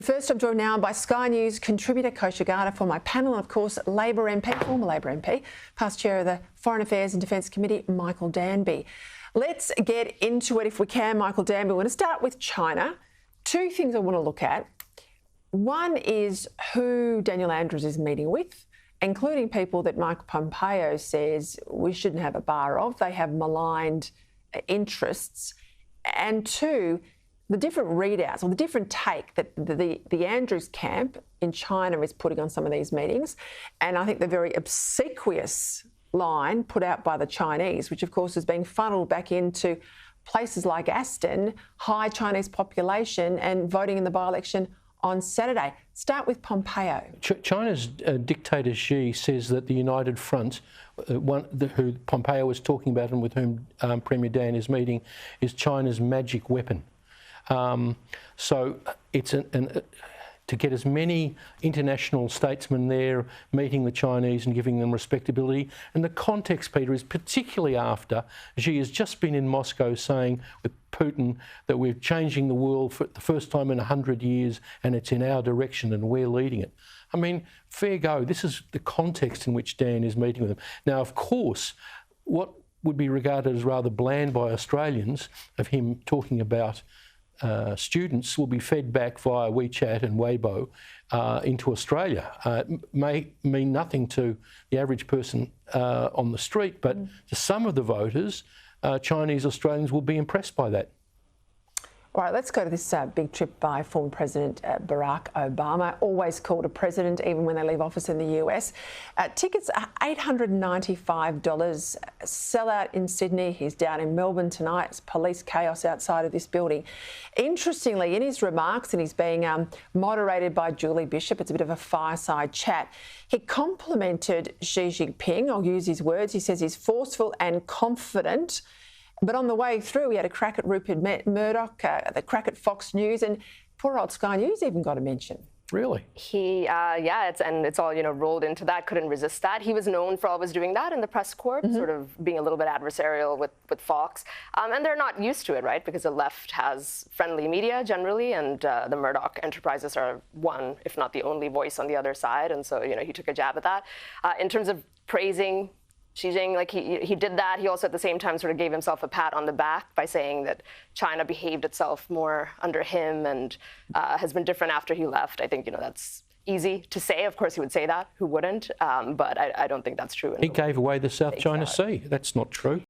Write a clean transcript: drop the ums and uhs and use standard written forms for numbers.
First, I'm joined now by Sky News contributor Kosha Gada for my panel, and of course, Labor MP, former Labor MP, past chair of the Foreign Affairs and Defence Committee, Michael Danby. Let's get into it if we can, Michael Danby. We're going to start with China. Two things I want to look at. One is who Daniel Andrews is meeting with, including people that Mike Pompeo says we shouldn't have a bar of. They have maligned interests. And two, the different readouts or the different take that the Andrews camp in China is putting on some of these meetings. And I think the very obsequious line put out by the Chinese, which of course is being funneled back into places like Aston, high Chinese population, and voting in the by-election on Saturday. Start with Pompeo. China's dictator Xi says that the United Front, who Pompeo was talking about and with whom Premier Dan is meeting, is China's magic weapon. So it's to get as many international statesmen there meeting the Chinese and giving them respectability. And the context, Peter, is particularly after Xi has just been in Moscow saying with Putin that we're changing the world for the first time in 100 years and it's in our direction and we're leading it. I mean, fair go. This is the context in which Dan is meeting with them. Now, of course, what would be regarded as rather bland by Australians of him talking about students will be fed back via WeChat and Weibo into Australia. It may mean nothing to the average person on the street, but to some of the voters, Chinese Australians will be impressed by that. All right, let's go to this big trip by former President Barrack Obama, always called a president even when they leave office in the US. Tickets are $895, sellout in Sydney. He's down in Melbourne tonight. It's police chaos outside of this building. Interestingly, in his remarks, and he's being moderated by Julie Bishop, it's a bit of a fireside chat, he complimented Xi Jinping. I'll use his words. He says he's forceful and confident. But on the way through, we had a crack at Rupert Murdoch, the crack at Fox News, and poor old Sky News even got a mention. Really? It's all, rolled into that, couldn't resist that. He was known for always doing that in the press corps, sort of being a little bit adversarial with Fox. And they're not used to it, right? Because the left has friendly media generally, and the Murdoch enterprises are one, if not the only voice on the other side. And so, he took a jab at that. In terms of praising Xi Jinping, he did that. He also at the same time sort of gave himself a pat on the back by saying that China behaved itself more under him and has been different after he left. I think, that's easy to say. Of course, he would say that. Who wouldn't? But I don't think that's true. He gave away the South China Sea. That's not true.